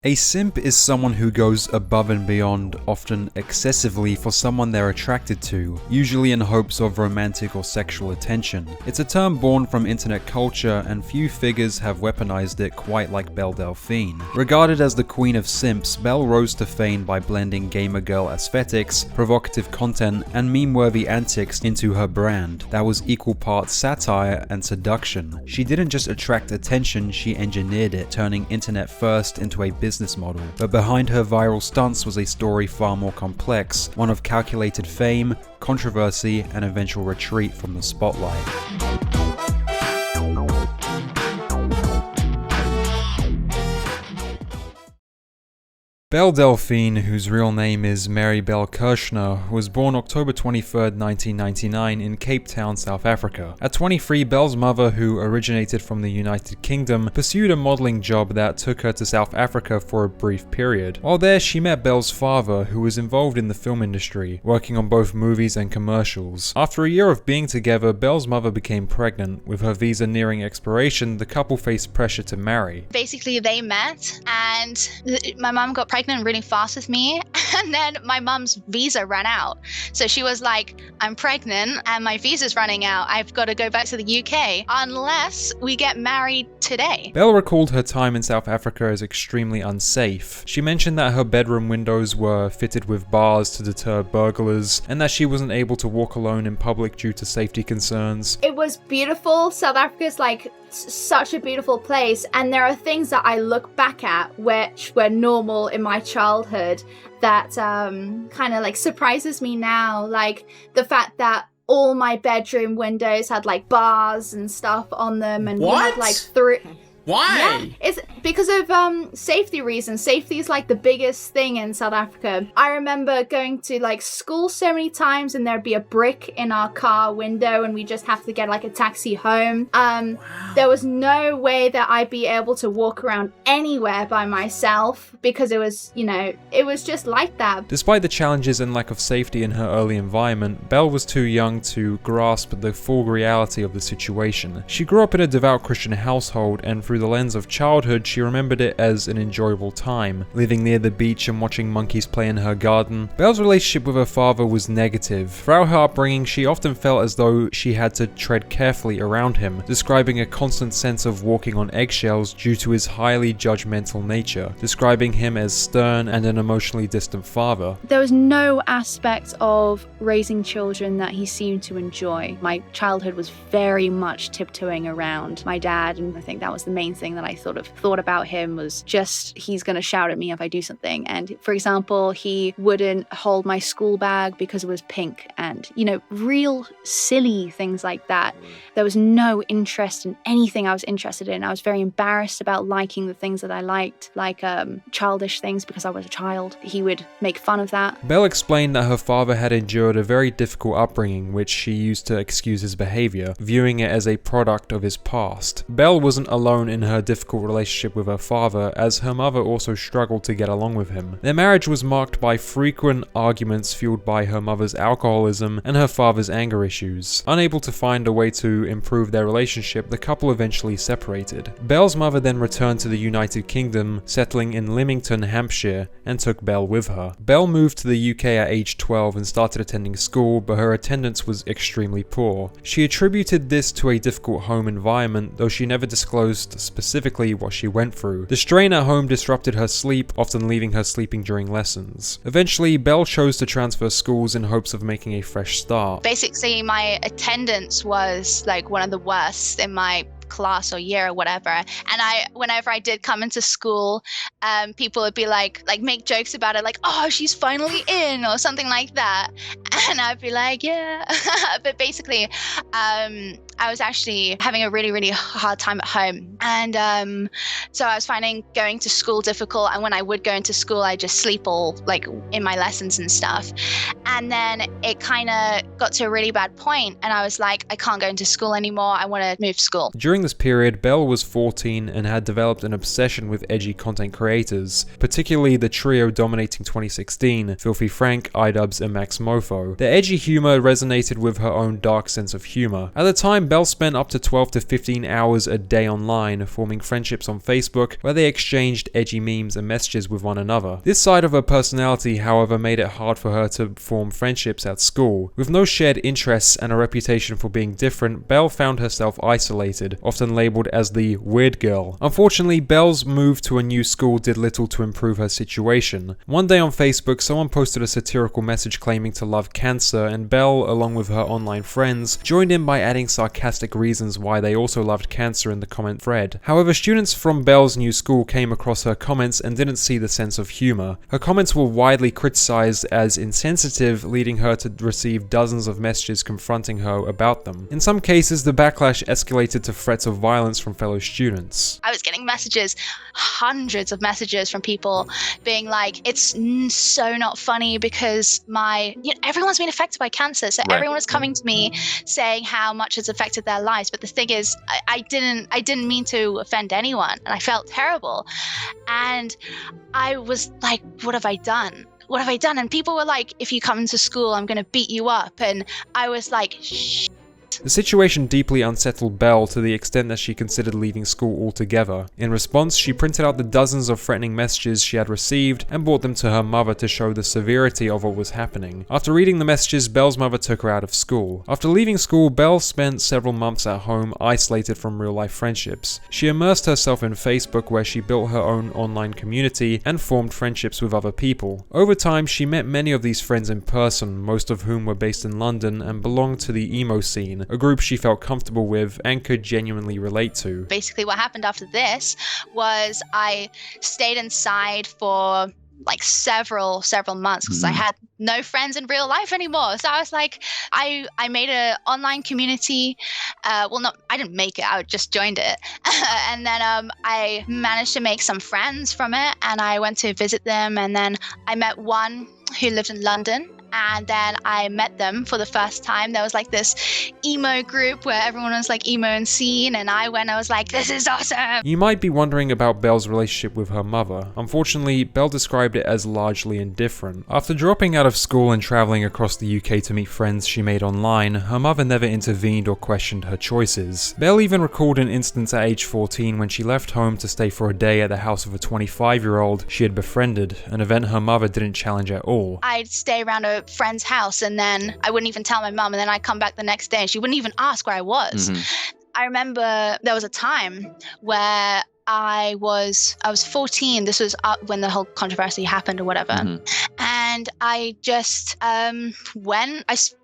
A simp is someone who goes above and beyond, often excessively, for someone they're attracted to, usually in hopes of romantic or sexual attention. It's a term born from internet culture, and few figures have weaponized it quite like Belle Delphine. Regarded as the queen of simps, Belle rose to fame by blending gamer girl aesthetics, provocative content, and meme-worthy antics into her brand that was equal parts satire and seduction. She didn't just attract attention, she engineered it, turning internet first into a business model. But behind her viral stunts was a story far more complex, one of calculated fame, controversy, and eventual retreat from the spotlight. Belle Delphine, whose real name is Mary Belle Kirshner, was born October 23, 1999 in Cape Town, South Africa. At 23, Belle's mother, who originated from the United Kingdom, pursued a modeling job that took her to South Africa for a brief period. While there, she met Belle's father, who was involved in the film industry, working on both movies and commercials. After a year of being together, Belle's mother became pregnant. With her visa nearing expiration, the couple faced pressure to marry. Basically, they met and my mom got pregnant really fast with me, and then my mom's visa ran out. So she was like, I'm pregnant and my visa's running out. I've got to go back to the UK unless we get married today. Belle recalled her time in South Africa as extremely unsafe. She mentioned that her bedroom windows were fitted with bars to deter burglars, and that she wasn't able to walk alone in public due to safety concerns. It was beautiful. South Africa's like such a beautiful place, and there are things that I look back at which were normal in my childhood that kind of like surprises me now, like the fact that all my bedroom windows had like bars and stuff on them, and we had like three. Why? Yeah, it's because of safety reasons. Safety is like the biggest thing in South Africa. I remember going to like school so many times and there'd be a brick in our car window and we just have to get like a taxi home. There was no way that I'd be able to walk around anywhere by myself because it was, it was just like that. Despite the challenges and lack of safety in her early environment, Belle was too young to grasp the full reality of the situation. She grew up in a devout Christian household, and through the lens of childhood, she remembered it as an enjoyable time, living near the beach and watching monkeys play in her garden. Belle's relationship with her father was negative. Throughout her upbringing, she often felt as though she had to tread carefully around him, describing a constant sense of walking on eggshells due to his highly judgmental nature, describing him as stern and an emotionally distant father. There was no aspect of raising children that he seemed to enjoy. My childhood was very much tiptoeing around my dad, and I think that was the main thing that I thought about him was just, he's going to shout at me if I do something. And for example, he wouldn't hold my school bag because it was pink, and real silly things like that. There was no interest in anything I was interested in. I was very embarrassed about liking the things that I liked, like childish things, because I was a child. He would make fun of that. Belle explained that her father had endured a very difficult upbringing, which she used to excuse his behavior, viewing it as a product of his past. Belle wasn't alone in her difficult relationship with her father, as her mother also struggled to get along with him. Their marriage was marked by frequent arguments fueled by her mother's alcoholism and her father's anger issues. Unable to find a way to improve their relationship, the couple eventually separated. Belle's mother then returned to the United Kingdom, settling in Leamington, Hampshire, and took Belle with her. Belle moved to the UK at age 12 and started attending school, but her attendance was extremely poor. She attributed this to a difficult home environment, though she never disclosed specifically what she went through. The strain at home disrupted her sleep, often leaving her sleeping during lessons. Eventually, Belle chose to transfer schools in hopes of making a fresh start. Basically, my attendance was like one of the worst in my class or year or whatever, and whenever I did come into school, people would be like make jokes about it, like, oh, she's finally in, or something like that, and I'd be like, yeah. But basically, I was actually having a really, really hard time at home, and so I was finding going to school difficult, and when I would go into school, I just sleep all like in my lessons and stuff, and then it kind of got to a really bad point, and I was like, I can't go into school anymore, I want to move school. During this period, Belle was 14 and had developed an obsession with edgy content creators, particularly the trio dominating 2016, Filthy Frank, iDubbbz, and Max Mofo. Their edgy humor resonated with her own dark sense of humor. At the time, and Belle spent up to 12 to 15 hours a day online, forming friendships on Facebook where they exchanged edgy memes and messages with one another. This side of her personality, however, made it hard for her to form friendships at school. With no shared interests and a reputation for being different, Belle found herself isolated, often labeled as the weird girl. Unfortunately, Belle's move to a new school did little to improve her situation. One day on Facebook, someone posted a satirical message claiming to love cancer, and Belle, along with her online friends, joined in by adding sarcastic reasons why they also loved cancer in the comment thread. However, students from Belle's new school came across her comments and didn't see the sense of humor. Her comments were widely criticized as insensitive, leading her to receive dozens of messages confronting her about them. In some cases, the backlash escalated to threats of violence from fellow students. I was getting messages, hundreds of messages from people being like, it's so not funny because everyone's been affected by cancer. So everyone is coming to me saying how much it's affected their lives. But the thing is, I didn't mean to offend anyone, and I felt terrible. And I was like, what have I done? What have I done? And people were like, if you come into school, I'm going to beat you up. And I was like, shh. The situation deeply unsettled Belle to the extent that she considered leaving school altogether. In response, she printed out the dozens of threatening messages she had received and brought them to her mother to show the severity of what was happening. After reading the messages, Belle's mother took her out of school. After leaving school, Belle spent several months at home, isolated from real-life friendships. She immersed herself in Facebook, where she built her own online community and formed friendships with other people. Over time, she met many of these friends in person, most of whom were based in London and belonged to the emo scene, a group she felt comfortable with and could genuinely relate to. Basically, what happened after this was I stayed inside for like several months because I had no friends in real life anymore. So I was like, I made an online community. I didn't make it, I just joined it. And then I managed to make some friends from it, and I went to visit them, and then I met one who lived in London. And then I met them for the first time. There was like this emo group where everyone was like emo and scene, and I was like, this is awesome. You might be wondering about Belle's relationship with her mother. Unfortunately, Belle described it as largely indifferent. After dropping out of school and traveling across the UK to meet friends she made online, her mother never intervened or questioned her choices. Belle even recalled an instance at age 14 when she left home to stay for a day at the house of a 25-year-old she had befriended, an event her mother didn't challenge at all. I'd stay around a friend's house, and then I wouldn't even tell my mum, and then I'd come back the next day and she wouldn't even ask where I was. I remember there was a time where I was 14. This was when the whole controversy happened or whatever. And I just I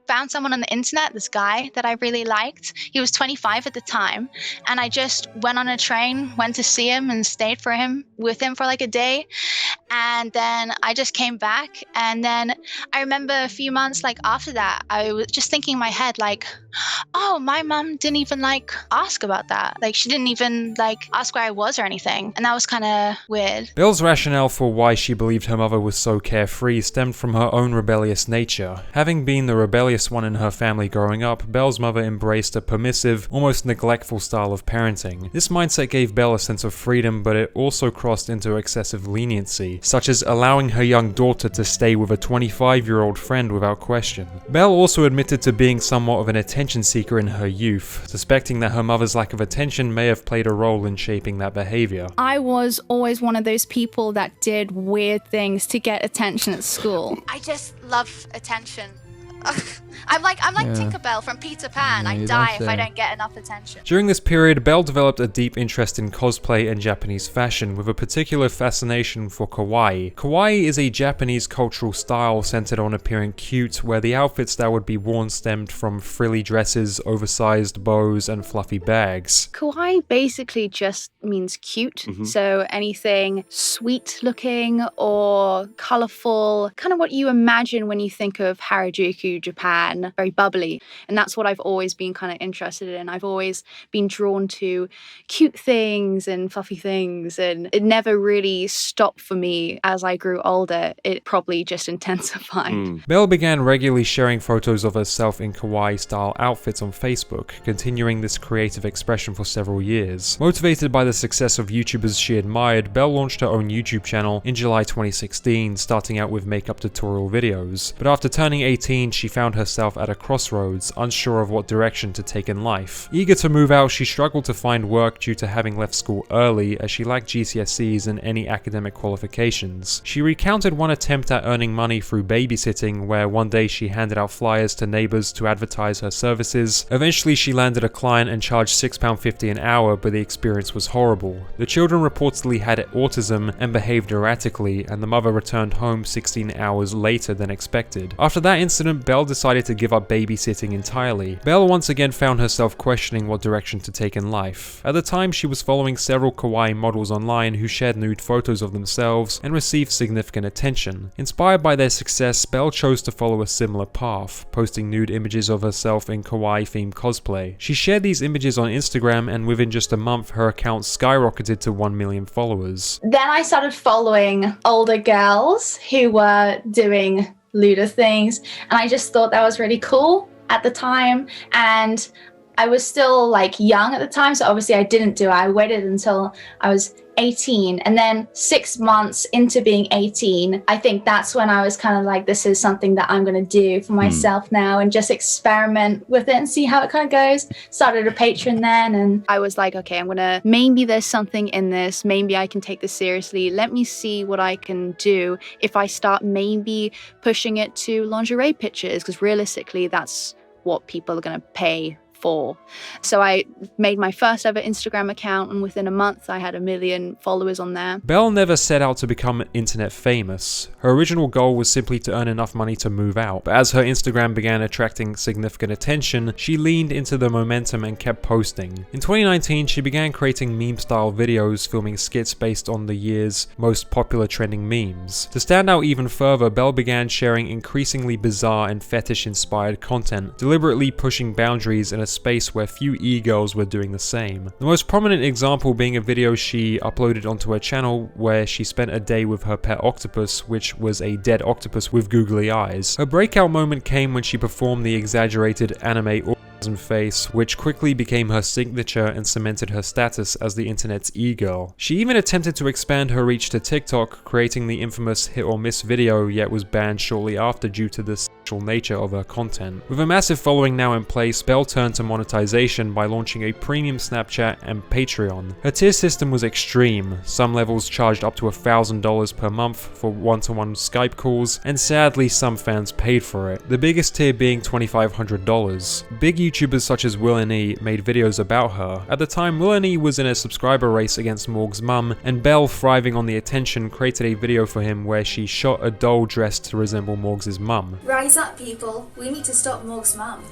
found someone on the internet, this guy that I really liked. He was 25 at the time, and I just went on a train, went to see him and stayed with him for like a day. And then I just came back, and then I remember a few months like after that, I was just thinking in my head like, oh, my mum didn't even like ask about that. Like, she didn't even like ask where I was or anything. And that was kind of weird. Belle's rationale for why she believed her mother was so carefree stemmed from her own rebellious nature. Having been the rebellious one in her family growing up, Belle's mother embraced a permissive, almost neglectful style of parenting. This mindset gave Belle a sense of freedom, but it also crossed into excessive leniency, such as allowing her young daughter to stay with a 25-year-old friend without question. Belle also admitted to being somewhat of an attention seeker in her youth, suspecting that her mother's lack of attention may have played a role in shaping that behavior. I was always one of those people that did weird things to get attention at school. I just love attention. I'm like Tinkerbell from Peter Pan. I die if I don't get enough attention. During this period, Belle developed a deep interest in cosplay and Japanese fashion, with a particular fascination for kawaii. Kawaii is a Japanese cultural style centered on appearing cute, where the outfits that would be worn stemmed from frilly dresses, oversized bows, and fluffy bags. Kawaii basically just means cute. So anything sweet looking or colorful, kind of what you imagine when you think of Harajuku, Japan, very bubbly. And that's what I've always been kind of interested in. I've always been drawn to cute things and fluffy things, and it never really stopped for me as I grew older. It probably just intensified. Belle began regularly sharing photos of herself in kawaii-style outfits on Facebook, continuing this creative expression for several years. Motivated by the success of YouTubers she admired, Belle launched her own YouTube channel in July 2016, starting out with makeup tutorial videos. But after turning 18, she she found herself at a crossroads, unsure of what direction to take in life. Eager to move out, she struggled to find work due to having left school early, as she lacked GCSEs and any academic qualifications. She recounted one attempt at earning money through babysitting, where one day she handed out flyers to neighbors to advertise her services. Eventually she landed a client and charged £6.50 an hour, but the experience was horrible. The children reportedly had autism and behaved erratically, and the mother returned home 16 hours later than expected. After that incident, Belle decided to give up babysitting entirely. Belle once again found herself questioning what direction to take in life. At the time, she was following several kawaii models online who shared nude photos of themselves and received significant attention. Inspired by their success, Belle chose to follow a similar path, posting nude images of herself in kawaii-themed cosplay. She shared these images on Instagram, and within just a month, her account skyrocketed to 1 million followers. Then I started following older girls who were doing lewder things, and I just thought that was really cool at the time. And I was still like young at the time, so obviously I didn't do it. I waited until I was 18, and then 6 months into being 18, I think that's when I was kind of like, this is something that I'm going to do for myself now, and just experiment with it and see how it kind of goes. Started a Patreon then, and I was like, okay, maybe there's something in this, maybe I can take this seriously, let me see what I can do if I start maybe pushing it to lingerie pictures, because realistically that's what people are going to pay for. So I made my first ever Instagram account, and within a month I had 1 million followers on there. Belle never set out to become internet famous. Her original goal was simply to earn enough money to move out, but as her Instagram began attracting significant attention, she leaned into the momentum and kept posting. In 2019, she began creating meme-style videos, filming skits based on the year's most popular trending memes. To stand out even further, Belle began sharing increasingly bizarre and fetish-inspired content, deliberately pushing boundaries in a space where few e-girls were doing the same. The most prominent example being a video she uploaded onto her channel where she spent a day with her pet octopus, which was a dead octopus with googly eyes. Her breakout moment came when she performed the exaggerated anime orgasm face, which quickly became her signature and cemented her status as the internet's e-girl. She even attempted to expand her reach to TikTok, creating the infamous hit or miss video, yet was banned shortly after due to the sexual nature of her content. With a massive following now in place, Belle turned to monetization by launching a premium Snapchat and Patreon. Her tier system was extreme. Some levels charged up to $1,000 per month for one-to-one Skype calls, and sadly some fans paid for it, the biggest tier being $2,500. Big YouTubers such as Will and E made videos about her. At the time, Will and E was in a subscriber race against Morg's mum, and Belle, thriving on the attention, created a video for him where she shot a doll dressed to resemble Morg's mum. Rise up, people. We need to stop Morg's mum.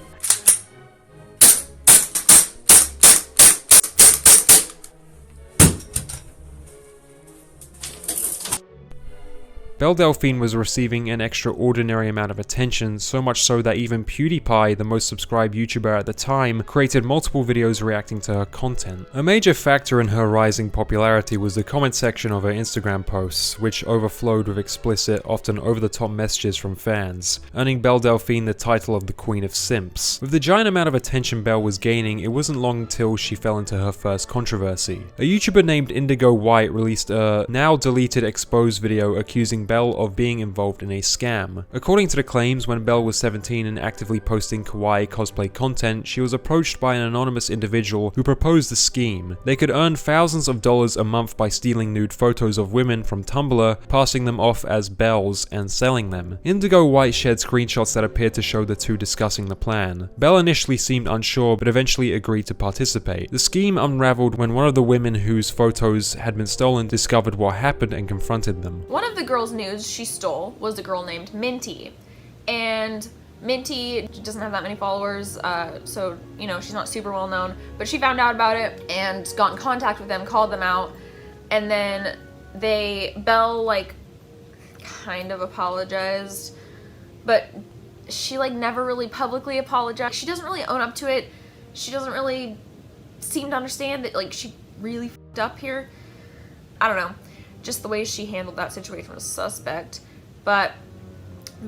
Belle Delphine was receiving an extraordinary amount of attention, so much so that even PewDiePie, the most subscribed YouTuber at the time, created multiple videos reacting to her content. A major factor in her rising popularity was the comment section of her Instagram posts, which overflowed with explicit, often over-the-top messages from fans, earning Belle Delphine the title of the Queen of Simps. With the giant amount of attention Belle was gaining, it wasn't long until she fell into her first controversy. A YouTuber named Indigo White released a now-deleted exposed video accusing Belle of being involved in a scam. According to the claims, when Belle was 17 and actively posting kawaii cosplay content, she was approached by an anonymous individual who proposed the scheme. They could earn thousands of dollars a month by stealing nude photos of women from Tumblr, passing them off as Belle's, and selling them. Indigo White shared screenshots that appeared to show the two discussing the plan. Belle initially seemed unsure, but eventually agreed to participate. The scheme unraveled when one of the women whose photos had been stolen discovered what happened and confronted them. One of the girls nudes she stole was a girl named Minty, and Minty doesn't have that many followers, so you know, she's not super well known, but she found out about it and got in contact with them, called them out, and then Belle like kind of apologized, but she like never really publicly apologized. She doesn't really own up to it. She doesn't really seem to understand that like she really f***ed up here. I don't know. Just the way she handled that situation was suspect, but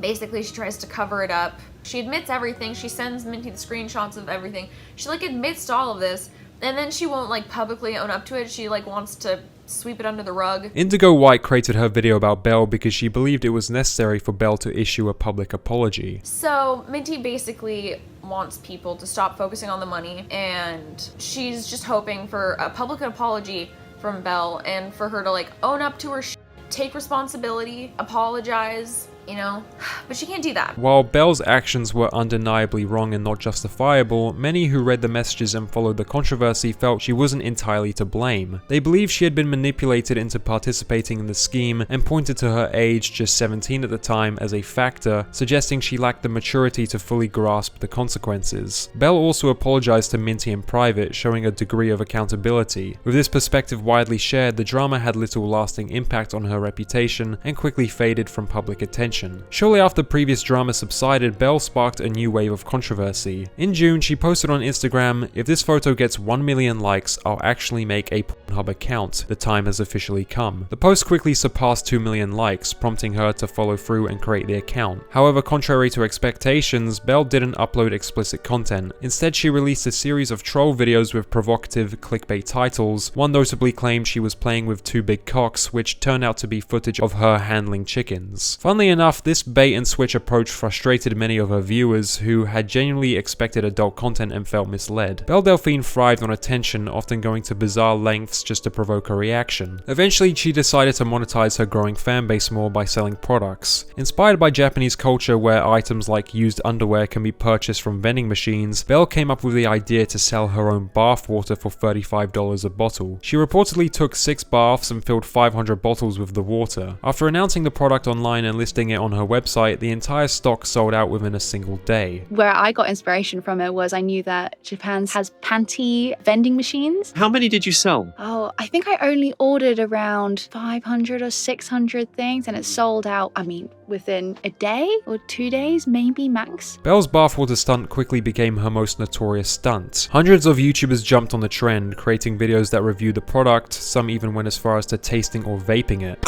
basically she tries to cover it up. She admits everything. She sends Minty the screenshots of everything. She like admits to all of this, and then she won't like publicly own up to it. She like wants to sweep it under the rug. Indigo White created her video about Belle because she believed it was necessary for Belle to issue a public apology. So Minty basically wants people to stop focusing on the money, and she's just hoping for a public apology from Belle and for her to like own up to her take responsibility, apologize, you know, but she can't do that. While Belle's actions were undeniably wrong and not justifiable, many who read the messages and followed the controversy felt she wasn't entirely to blame. They believed she had been manipulated into participating in the scheme and pointed to her age, just 17 at the time, as a factor, suggesting she lacked the maturity to fully grasp the consequences. Belle also apologized to Minty in private, showing a degree of accountability. With this perspective widely shared, the drama had little lasting impact on her reputation and quickly faded from public attention. Shortly after previous drama subsided, Belle sparked a new wave of controversy. In June, she posted on Instagram, "If this photo gets 1 million likes, I'll actually make a Pornhub account. The time has officially come." The post quickly surpassed 2 million likes, prompting her to follow through and create the account. However, contrary to expectations, Belle didn't upload explicit content. Instead, she released a series of troll videos with provocative clickbait titles. One notably claimed she was playing with 2 big cocks, which turned out to be footage of her handling chickens. Funnily enough, this bait and switch approach frustrated many of her viewers who had genuinely expected adult content and felt misled. Belle Delphine thrived on attention, often going to bizarre lengths just to provoke a reaction. Eventually, she decided to monetize her growing fanbase more by selling products. Inspired by Japanese culture where items like used underwear can be purchased from vending machines, Belle came up with the idea to sell her own bath water for $35 a bottle. She reportedly took 6 baths and filled 500 bottles with the water. After announcing the product online and listing it on her website, the entire stock sold out within a single day. Where I got inspiration from it was I knew that Japan has panty vending machines. How many did you sell? Oh, I think I only ordered around 500 or 600 things and it sold out, within a day or 2 days, maybe max. Belle's bathwater stunt quickly became her most notorious stunt. Hundreds of YouTubers jumped on the trend, creating videos that review the product, some even went as far as to tasting or vaping it.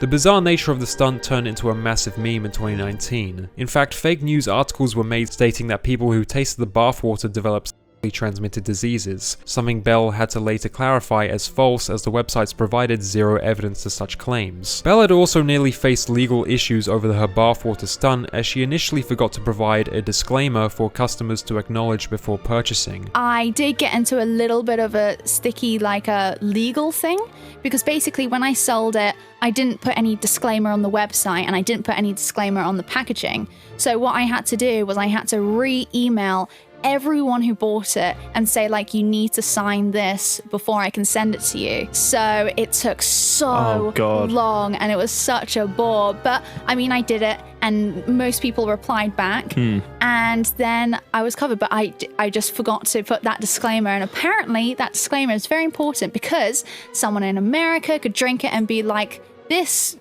The bizarre nature of the stunt turned into a massive meme in 2019. In fact, fake news articles were made stating that people who tasted the bathwater developed transmitted diseases, something Belle had to later clarify as false as the websites provided zero evidence to such claims. Belle had also nearly faced legal issues over her bathwater stunt as she initially forgot to provide a disclaimer for customers to acknowledge before purchasing. I did get into a little bit of a sticky, legal thing, because basically when I sold it, I didn't put any disclaimer on the website and I didn't put any disclaimer on the packaging. So what I had to do was I had to re-email everyone who bought it and say you need to sign this before I can send it to you. So it took so long and it was such a bore, but I did it and most people replied back and then I was covered, but I just forgot to put that disclaimer, and apparently that disclaimer is very important because someone in America could drink it and be like, this,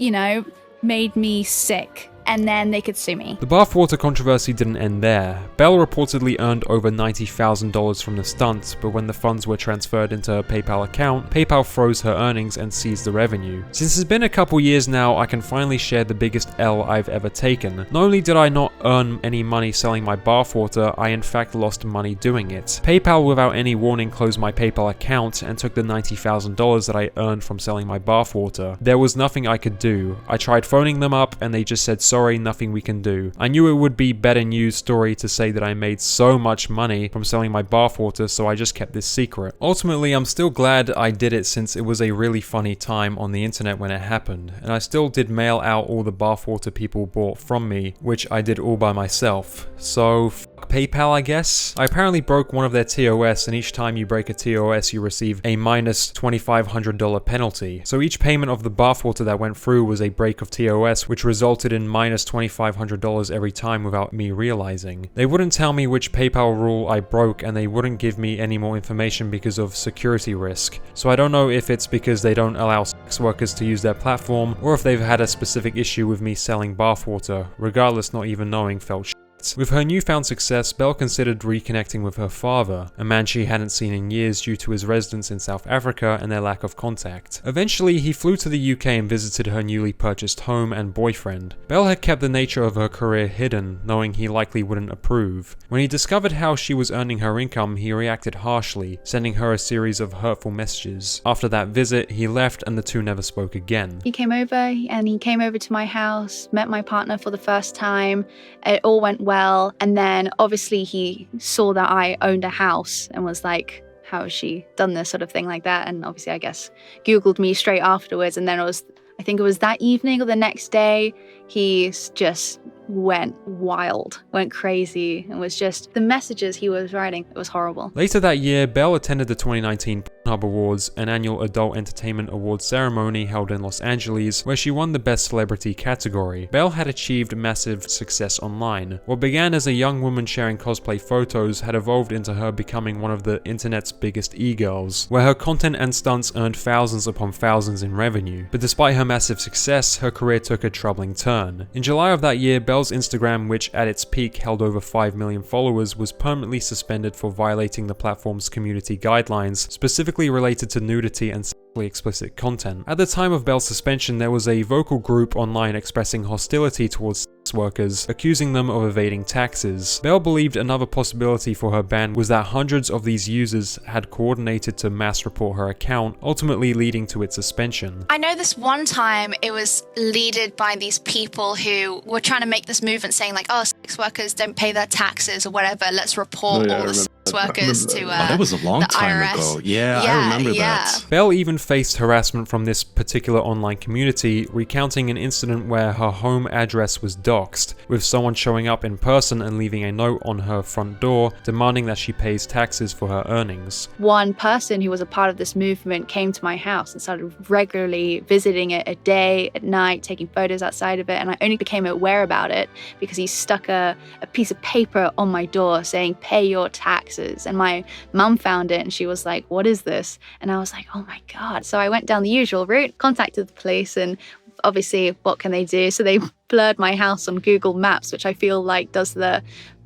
made me sick. And then they could sue me. The bathwater controversy didn't end there. Belle reportedly earned over $90,000 from the stunt, but when the funds were transferred into her PayPal account, PayPal froze her earnings and seized the revenue. Since it's been a couple years now, I can finally share the biggest L I've ever taken. Not only did I not earn any money selling my bathwater, I in fact lost money doing it. PayPal without any warning closed my PayPal account and took the $90,000 that I earned from selling my bathwater. There was nothing I could do. I tried phoning them up and they just said, sorry, nothing we can do. I knew it would be better news story to say that I made so much money from selling my bathwater, so I just kept this secret. Ultimately, I'm still glad I did it since it was a really funny time on the internet when it happened, and I still did mail out all the bathwater people bought from me, which I did all by myself. So PayPal, I guess. I apparently broke one of their TOS, and each time you break a TOS you receive a minus $2,500 penalty. So each payment of the bathwater that went through was a break of TOS, which resulted in minus $2,500 every time without me realizing. They wouldn't tell me which PayPal rule I broke, and they wouldn't give me any more information because of security risk. So I don't know if it's because they don't allow sex workers to use their platform, or if they've had a specific issue with me selling bathwater. Regardless, not even knowing felt With her newfound success, Belle considered reconnecting with her father, a man she hadn't seen in years due to his residence in South Africa and their lack of contact. Eventually, he flew to the UK and visited her newly purchased home and boyfriend. Belle had kept the nature of her career hidden, knowing he likely wouldn't approve. When he discovered how she was earning her income, he reacted harshly, sending her a series of hurtful messages. After that visit, he left and the two never spoke again. He came over to my house, met my partner for the first time. It all went well. And then obviously he saw that I owned a house and was like, how has she done this sort of thing like that? And obviously I guess Googled me straight afterwards. And then I think it was that evening or the next day, he just went wild, went crazy, and was just, the messages he was writing, it was horrible. Later that year, Belle attended the 2019 Pornhub Awards, an annual adult entertainment awards ceremony held in Los Angeles, where she won the Best Celebrity category. Belle had achieved massive success online. What began as a young woman sharing cosplay photos had evolved into her becoming one of the internet's biggest e-girls, where her content and stunts earned thousands upon thousands in revenue. But despite her massive success, her career took a troubling turn. In July of that year, Belle's Instagram, which at its peak held over 5 million followers, was permanently suspended for violating the platform's community guidelines, specifically related to nudity and sexually explicit content. At the time of Belle's suspension, there was a vocal group online expressing hostility towards sex workers, accusing them of evading taxes. Belle believed another possibility for her ban was that hundreds of these users had coordinated to mass report her account, ultimately leading to its suspension. I know this one time it was led by these people who were trying to make this movement saying like, oh, sex workers don't pay their taxes or whatever, let's report all the sex workers to that was a long time IRS. ago. Yeah, I remember that. Belle even faced harassment from this particular online community, recounting an incident where her home address was doxed, with someone showing up in person and leaving a note on her front door demanding that she pays taxes for her earnings. One person who was a part of this movement came to my house and started regularly visiting it at day, at night, taking photos outside of it, and I only became aware about it because he stuck a piece of paper on my door saying, pay your taxes. And my mum found it and she was like, what is this? And I was like, oh my God. So I went down the usual route, contacted the police, and obviously what can they do? So they blurred my house on Google Maps, which I feel like does the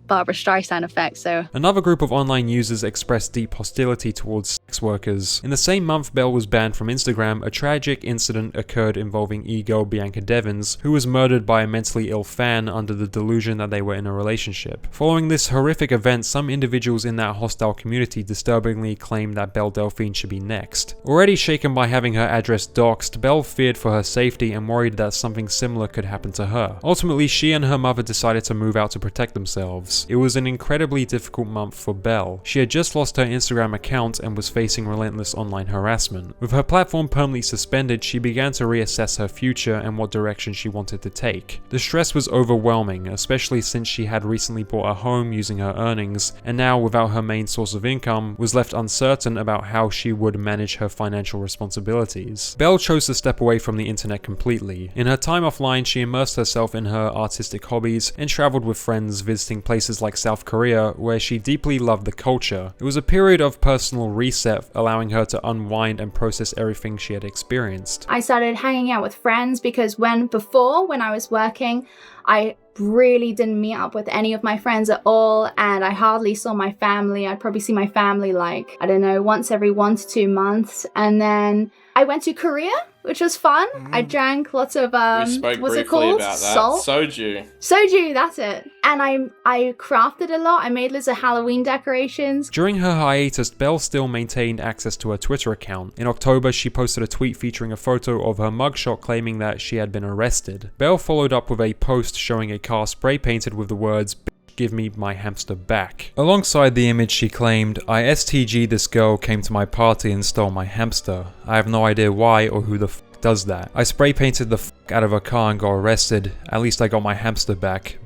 Barbara Streisand effect. So another group of online users expressed deep hostility towards sex workers. In the same month Belle was banned from Instagram, a tragic incident occurred involving e-girl Bianca Devins, who was murdered by a mentally ill fan under the delusion that they were in a relationship. Following this horrific event, some individuals in that hostile community disturbingly claimed that Belle Delphine should be next. Already shaken by having her address doxed, Belle feared for her safety and worried that something similar could happen to her. Ultimately, she and her mother decided to move out to protect themselves. It was an incredibly difficult month for Belle. She had just lost her Instagram account and was facing relentless online harassment. With her platform permanently suspended, she began to reassess her future and what direction she wanted to take. The stress was overwhelming, especially since she had recently bought a home using her earnings, and now, without her main source of income, was left uncertain about how she would manage her financial responsibilities. Belle chose to step away from the internet completely. In her time offline, she immersed herself in her artistic hobbies and traveled with friends, visiting places like South Korea, where she deeply loved the culture. It was a period of personal reset, allowing her to unwind and process everything she had experienced. I started hanging out with friends because when I was working, I really didn't meet up with any of my friends at all, and I hardly saw my family. I'd probably see my family like, I don't know, once every 1 to 2 months. And then I went to Korea, which was fun. I drank lots of what's it called? About that. Salt? Soju, that's it. And I crafted a lot. I made loads of Halloween decorations. During her hiatus, Belle still maintained access to her Twitter account. In October, she posted a tweet featuring a photo of her mugshot claiming that she had been arrested. Belle followed up with a post showing a car spray painted with the words, "Give me my hamster back." Alongside the image, she claimed, "I STG'd this girl, came to my party and stole my hamster. I have no idea why or who the f does that. I spray painted the f out of her car and got arrested. At least I got my hamster back."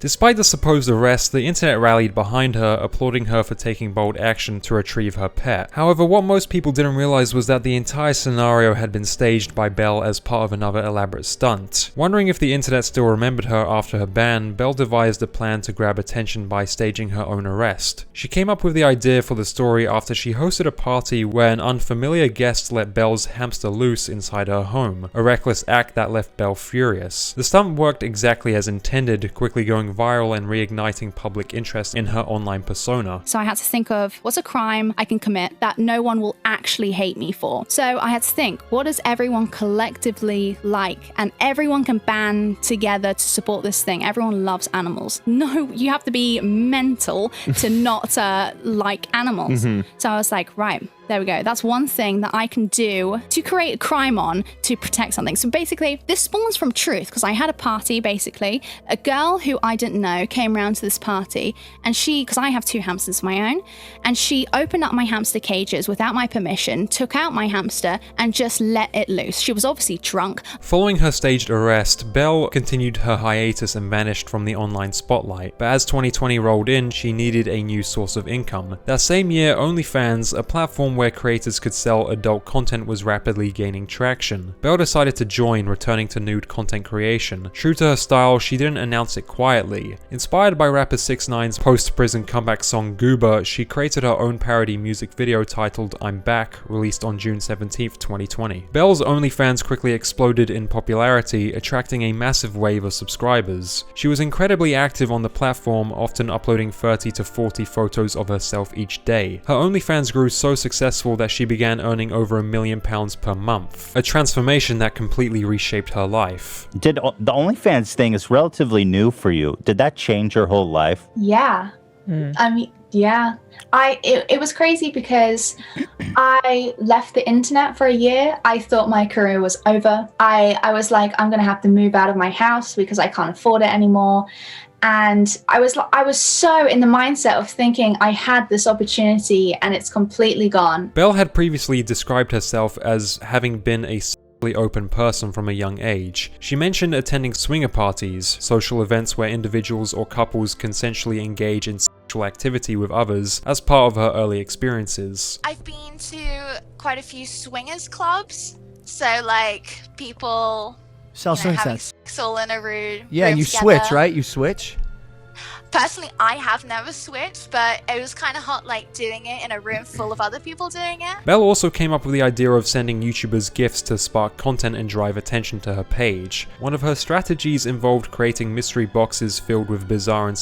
Despite the supposed arrest, the internet rallied behind her, applauding her for taking bold action to retrieve her pet. However, what most people didn't realize was that the entire scenario had been staged by Belle as part of another elaborate stunt. Wondering if the internet still remembered her after her ban, Belle devised a plan to grab attention by staging her own arrest. She came up with the idea for the story after she hosted a party where an unfamiliar guest let Belle's hamster loose inside her home, a reckless act that left Belle furious. The stunt worked exactly as intended, quickly going viral and reigniting public interest in her online persona. So I had to think of what's a crime I can commit that no one will actually hate me for. So I had to think, what does everyone collectively like? And everyone can band together to support this thing. Everyone loves animals. No, you have to be mental to not like animals. So I was like, right, there we go. That's one thing that I can do to create a crime on to protect something. So basically, this spawns from truth because I had a party, basically. A girl who I didn't know came around to this party and because I have 2 hamsters of my own, and she opened up my hamster cages without my permission, took out my hamster and just let it loose. She was obviously drunk. Following her staged arrest, Belle continued her hiatus and vanished from the online spotlight. But as 2020 rolled in, she needed a new source of income. That same year, OnlyFans, a platform where creators could sell adult content, was rapidly gaining traction. Belle decided to join, returning to nude content creation. True to her style, she didn't announce it quietly. Inspired by rapper 6ix9ine's post-prison comeback song Goober, she created her own parody music video titled I'm Back, released on June 17th, 2020. Belle's OnlyFans quickly exploded in popularity, attracting a massive wave of subscribers. She was incredibly active on the platform, often uploading 30 to 40 photos of herself each day. Her OnlyFans grew so successful that she began earning over £1 million per month, a transformation that completely reshaped her life. The OnlyFans thing is relatively new for you. Did that change your whole life? Yeah. I mean, yeah. It was crazy because I left the internet for a year. I thought my career was over. I was like, I'm going to have to move out of my house because I can't afford it anymore. And I was so in the mindset of thinking I had this opportunity and it's completely gone. Belle had previously described herself as having been a sexually open person from a young age. She mentioned attending swinger parties, social events where individuals or couples consensually engage in sexual activity with others, as part of her early experiences. I've been to quite a few swingers clubs, so like people having sex all in a room. Yeah, and you together. switch, right? You switch? Personally, I have never switched, but it was kind of hot like doing it in a room full of other people doing it. Belle also came up with the idea of sending YouTubers gifts to spark content and drive attention to her page. One of her strategies involved creating mystery boxes filled with bizarre and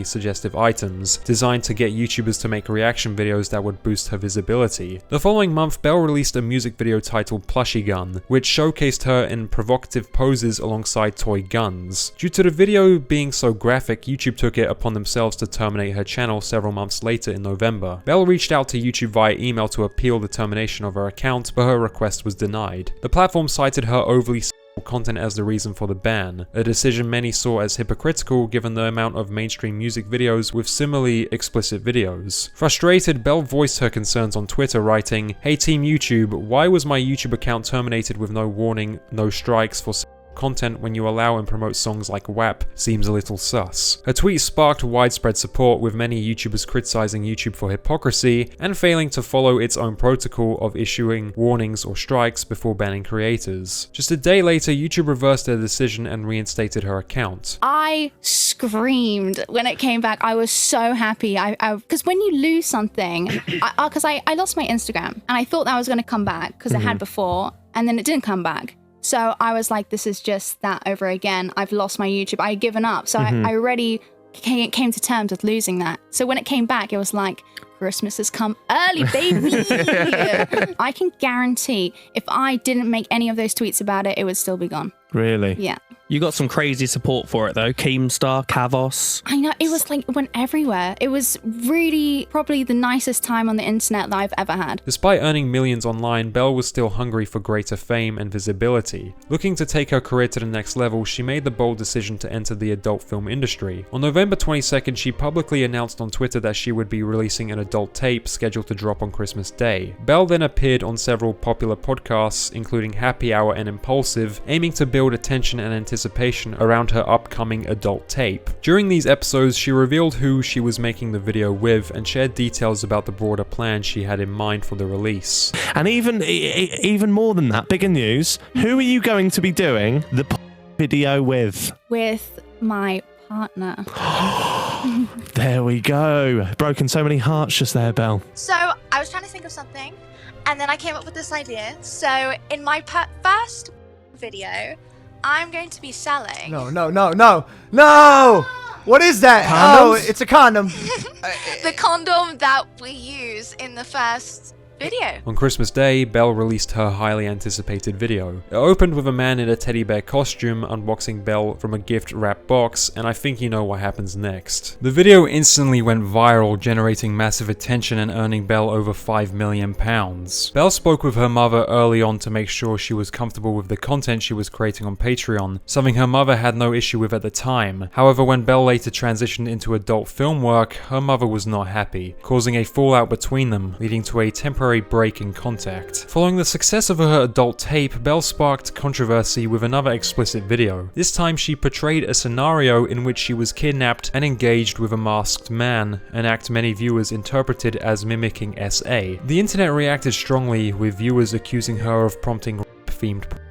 suggestive items, designed to get YouTubers to make reaction videos that would boost her visibility. The following month, Belle released a music video titled Plushie Gun, which showcased her in provocative poses alongside toy guns. Due to the video being so graphic, YouTube took it upon themselves to terminate her channel several months later in November. Belle reached out to YouTube via email to appeal the termination of her account, but her request was denied. The platform cited her overly content as the reason for the ban, a decision many saw as hypocritical given the amount of mainstream music videos with similarly explicit videos. Frustrated, Belle voiced her concerns on Twitter, writing, "Hey Team YouTube, why was my YouTube account terminated with no warning, no strikes for content when you allow and promote songs like WAP seems a little sus." Her tweet sparked widespread support, with many YouTubers criticizing YouTube for hypocrisy and failing to follow its own protocol of issuing warnings or strikes before banning creators. Just a day later, YouTube reversed their decision and reinstated her account. I screamed when it came back. I was so happy. Because when you lose something, because I lost my Instagram and I thought that was going to come back because it had before, and then it didn't come back. So I was like, this is just that over again. I've lost my YouTube. I had given up. So I already came to terms with losing that. So when it came back, it was like, Christmas has come early, baby. I can guarantee if I didn't make any of those tweets about it, it would still be gone. Really? Yeah. You got some crazy support for it though. Keemstar, Kavos. I know, it was like, it went everywhere. It was really probably the nicest time on the internet that I've ever had. Despite earning millions online, Belle was still hungry for greater fame and visibility. Looking to take her career to the next level, she made the bold decision to enter the adult film industry. On November 22nd, she publicly announced on Twitter that she would be releasing an adult tape scheduled to drop on Christmas Day. Belle then appeared on several popular podcasts, including Happy Hour and Impulsive, aiming to build attention and anticipation around her upcoming adult tape. During these episodes, she revealed who she was making the video with and shared details about the broader plan she had in mind for the release. And even more than that, bigger news, who are you going to be doing the video with? With my partner. There we go. Broken so many hearts just there, Belle. So I was trying to think of something, and then I came up with this idea. So in my first video, I'm going to be selling. No! What is that? Condoms? Oh, it's a condom. The condom that we use in the first video. On Christmas Day, Belle released her highly anticipated video. It opened with a man in a teddy bear costume unboxing Belle from a gift wrap box, and I think you know what happens next. The video instantly went viral, generating massive attention and earning Belle over £5 million. Belle spoke with her mother early on to make sure she was comfortable with the content she was creating on Patreon, something her mother had no issue with at the time. However, when Belle later transitioned into adult film work, her mother was not happy, causing a fallout between them, leading to a temporary break in contact. Following the success of her adult tape, Belle sparked controversy with another explicit video. This time she portrayed a scenario in which she was kidnapped and engaged with a masked man, an act many viewers interpreted as mimicking SA. The internet reacted strongly, with viewers accusing her of prompting rape-themed pornography.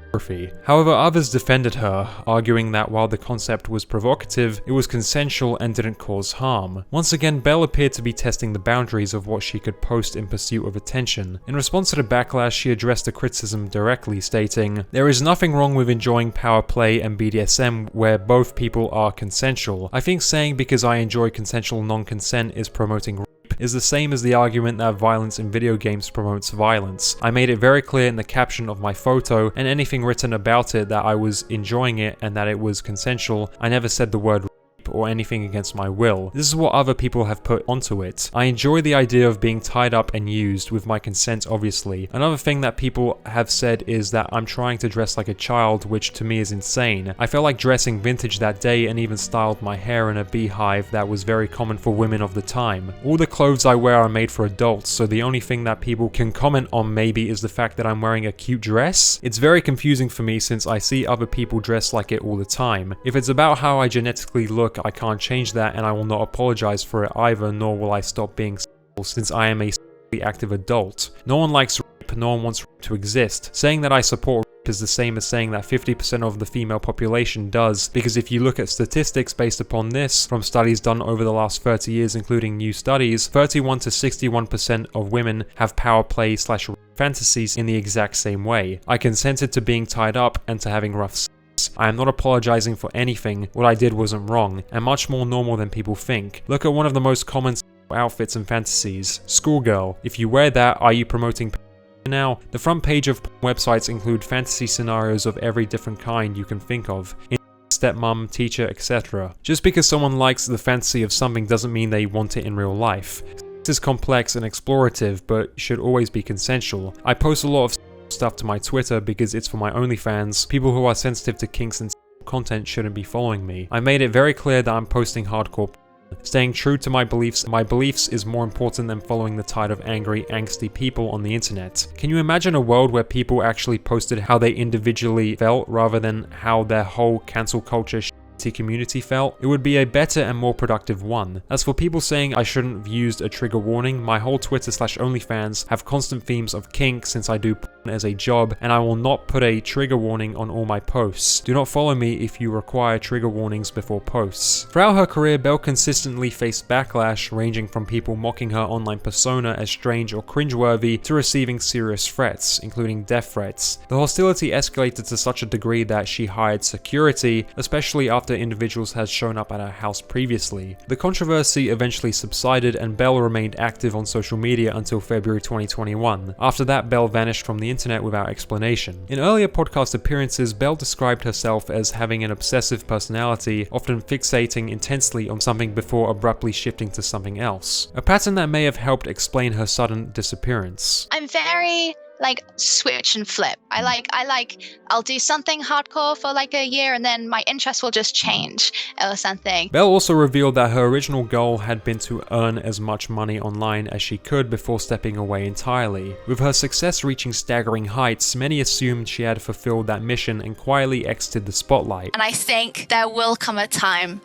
However, others defended her, arguing that while the concept was provocative, it was consensual and didn't cause harm. Once again, Belle appeared to be testing the boundaries of what she could post in pursuit of attention. In response to the backlash, she addressed the criticism directly, stating, "There is nothing wrong with enjoying power play and BDSM where both people are consensual. I think saying because I enjoy consensual non-consent is promoting is the same as the argument that violence in video games promotes violence. I made it very clear in the caption of my photo and anything written about it that I was enjoying it and that it was consensual. I never said the word or anything against my will. This is what other people have put onto it. I enjoy the idea of being tied up and used, with my consent obviously. Another thing that people have said is that I'm trying to dress like a child, which to me is insane. I felt like dressing vintage that day and even styled my hair in a beehive that was very common for women of the time. All the clothes I wear are made for adults, so the only thing that people can comment on maybe is the fact that I'm wearing a cute dress. It's very confusing for me since I see other people dress like it all the time. If it's about how I genetically look, I can't change that, and I will not apologize for it either, nor will I stop being sexual since I am a sexually active adult. No one likes rape, no one wants rape to exist. Saying that I support rape is the same as saying that 50% of the female population does, because if you look at statistics based upon this, from studies done over the last 30 years including new studies, 31 to 61% of women have power play / fantasies in the exact same way. I consented to being tied up and to having rough sex. I am not apologizing for anything. What I did wasn't wrong, and much more normal than people think. Look at one of the most common outfits and fantasies. Schoolgirl. If you wear that, are you promoting now? The front page of websites include fantasy scenarios of every different kind you can think of. Stepmom, teacher, etc. Just because someone likes the fantasy of something doesn't mean they want it in real life. This is complex and explorative, but should always be consensual. I post a lot of stuff to my Twitter because it's for my OnlyFans. People who are sensitive to kinks and content shouldn't be following me. I made it very clear that I'm posting hardcore. Staying true to my beliefs is more important than following the tide of angry, angsty people on the internet. Can you imagine a world where people actually posted how they individually felt rather than how their whole cancel culture community felt? It would be a better and more productive one. As for people saying I shouldn't have used a trigger warning, my whole Twitter / OnlyFans have constant themes of kink since I do porn as a job, and I will not put a trigger warning on all my posts. Do not follow me if you require trigger warnings before posts. Throughout her career, Belle consistently faced backlash, ranging from people mocking her online persona as strange or cringeworthy to receiving serious threats, including death threats. The hostility escalated to such a degree that she hired security, especially after individuals had shown up at her house previously. The controversy eventually subsided and Belle remained active on social media until February 2021. After that, Belle vanished from the internet without explanation. In earlier podcast appearances, Belle described herself as having an obsessive personality, often fixating intensely on something before abruptly shifting to something else. A pattern that may have helped explain her sudden disappearance. I'm very switch and flip. I'll do something hardcore for like a year and then my interest will just change or something. Belle also revealed that her original goal had been to earn as much money online as she could before stepping away entirely. With her success reaching staggering heights, many assumed she had fulfilled that mission and quietly exited the spotlight. And I think there will come a time,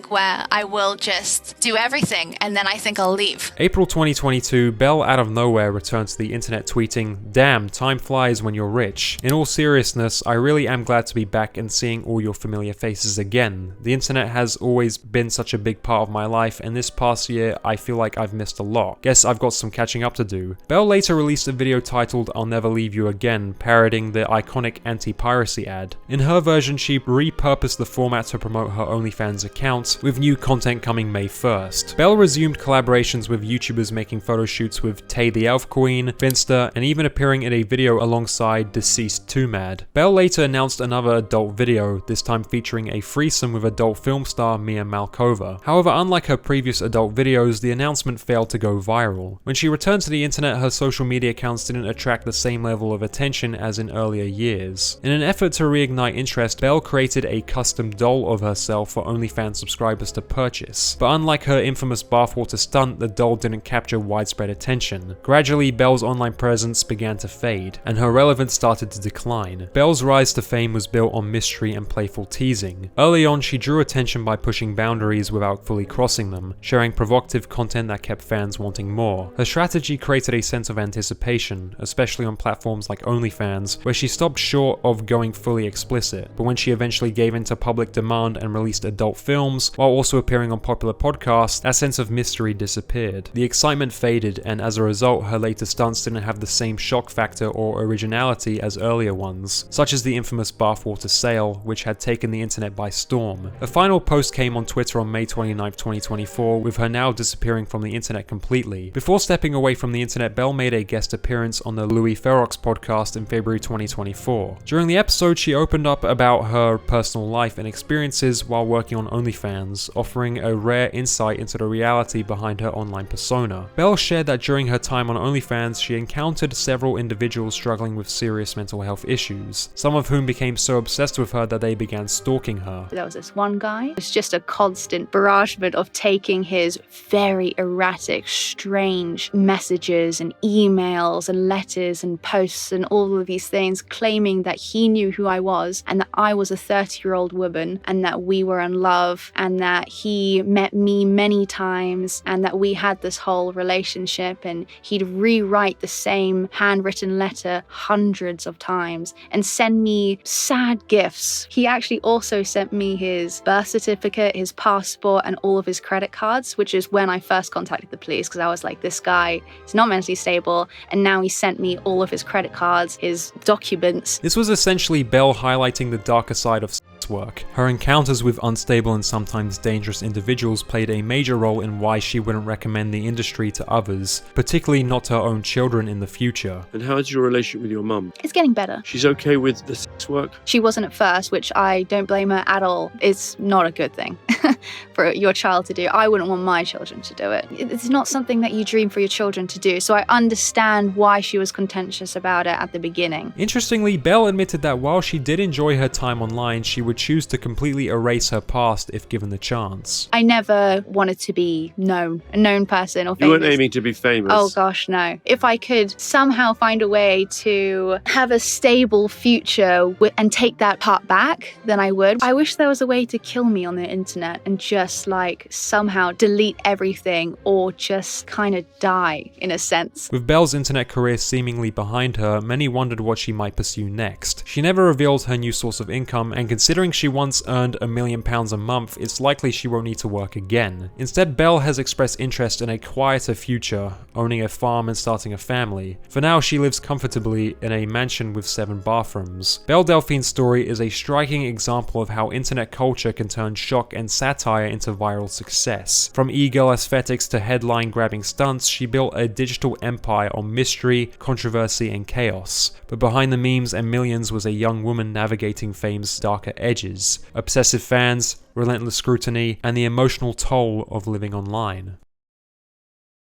where I will just do everything and then I think I'll leave. April 2022, Belle out of nowhere returned to the internet tweeting, damn, time flies when you're rich. In all seriousness, I really am glad to be back and seeing all your familiar faces again. The internet has always been such a big part of my life, and this past year I feel like I've missed a lot. Guess I've got some catching up to do. Belle later released a video titled I'll Never Leave You Again, parodying the iconic anti-piracy ad. In her version, she repurposed the format to promote her OnlyFans account, with new content coming May 1st. Belle resumed collaborations with YouTubers making photo shoots with Tay the Elf Queen, Finster, and even appearing in a video alongside deceased 2Mad. Belle later announced another adult video, this time featuring a threesome with adult film star Mia Malkova. However, unlike her previous adult videos, the announcement failed to go viral. When she returned to the internet, her social media accounts didn't attract the same level of attention as in earlier years. In an effort to reignite interest, Belle created a custom doll of herself for OnlyFans subscribers to purchase. But unlike her infamous bathwater stunt, the doll didn't capture widespread attention. Gradually, Belle's online presence began to fade, and her relevance started to decline. Belle's rise to fame was built on mystery and playful teasing. Early on, she drew attention by pushing boundaries without fully crossing them, sharing provocative content that kept fans wanting more. Her strategy created a sense of anticipation, especially on platforms like OnlyFans, where she stopped short of going fully explicit, but when she eventually gave in to public demand and released adult films, while also appearing on popular podcasts, that sense of mystery disappeared. The excitement faded, and as a result, her later stunts didn't have the same shock factor or originality as earlier ones, such as the infamous bathwater sale, which had taken the internet by storm. A final post came on Twitter on May 29, 2024, with her now disappearing from the internet completely. Before stepping away from the internet, Belle made a guest appearance on the Louis Ferox podcast in February 2024. During the episode, she opened up about her personal life and experiences while working on OnlyFans, offering a rare insight into the reality behind her online persona. Belle shared that during her time on OnlyFans, she encountered several individuals struggling with serious mental health issues, some of whom became so obsessed with her that they began stalking her. There was this one guy. It was just a constant barragement of taking his very erratic, strange messages and emails and letters and posts and all of these things, claiming that he knew who I was and that I was a 30-year-old woman and that we were in love and that he met me many times and that we had this whole relationship, and he'd rewrite the same handwritten letter hundreds of times and send me sad gifts. He actually also sent me his birth certificate, his passport, and all of his credit cards, which is when I first contacted the police, because I was like, this guy is not mentally stable, and now he sent me all of his credit cards, his documents. This was essentially Belle highlighting the darker side of work. Her encounters with unstable and sometimes dangerous individuals played a major role in why she wouldn't recommend the industry to others, particularly not her own children in the future. And how's your relationship with your mum? It's getting better. She's okay with the sex work? She wasn't at first, which I don't blame her at all. It's not a good thing for your child to do. I wouldn't want my children to do it. It's not something that you dream for your children to do, so I understand why she was contentious about it at the beginning. Interestingly, Belle admitted that while she did enjoy her time online, she would choose to completely erase her past if given the chance. I never wanted to be known, a known person or famous. You weren't aiming to be famous? Oh gosh, no. If I could somehow find a way to have a stable future and take that part back, then I would. I wish there was a way to kill me on the internet and just like somehow delete everything or just kind of die in a sense. With Belle's internet career seemingly behind her, many wondered what she might pursue next. She never revealed her new source of income, and considering she once earned £1 million a month, it's likely she won't need to work again. Instead, Belle has expressed interest in a quieter future, owning a farm and starting a family. For now, she lives comfortably in a mansion with 7 bathrooms. Belle Delphine's story is a striking example of how internet culture can turn shock and satire into viral success. From e-girl aesthetics to headline-grabbing stunts, she built a digital empire on mystery, controversy, and chaos. But behind the memes and millions was a young woman navigating fame's darker edges, obsessive fans, relentless scrutiny, and the emotional toll of living online.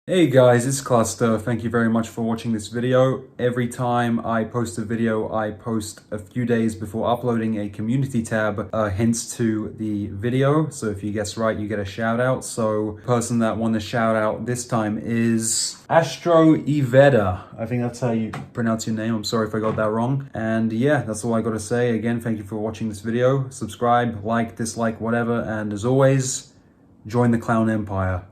Hey guys, it's Kluster. Thank you very much for watching this video. Every time I post a video, I post a few days before uploading a community tab, hints to the video. So if you guess right, you get a shout out. So the person that won the shout out this time is Astro Iveda. I think that's how you pronounce your name. I'm sorry if I got that wrong. And yeah, that's all I got to say. Again, thank you for watching this video. Subscribe, like, dislike, whatever. And as always, join the Clown Empire.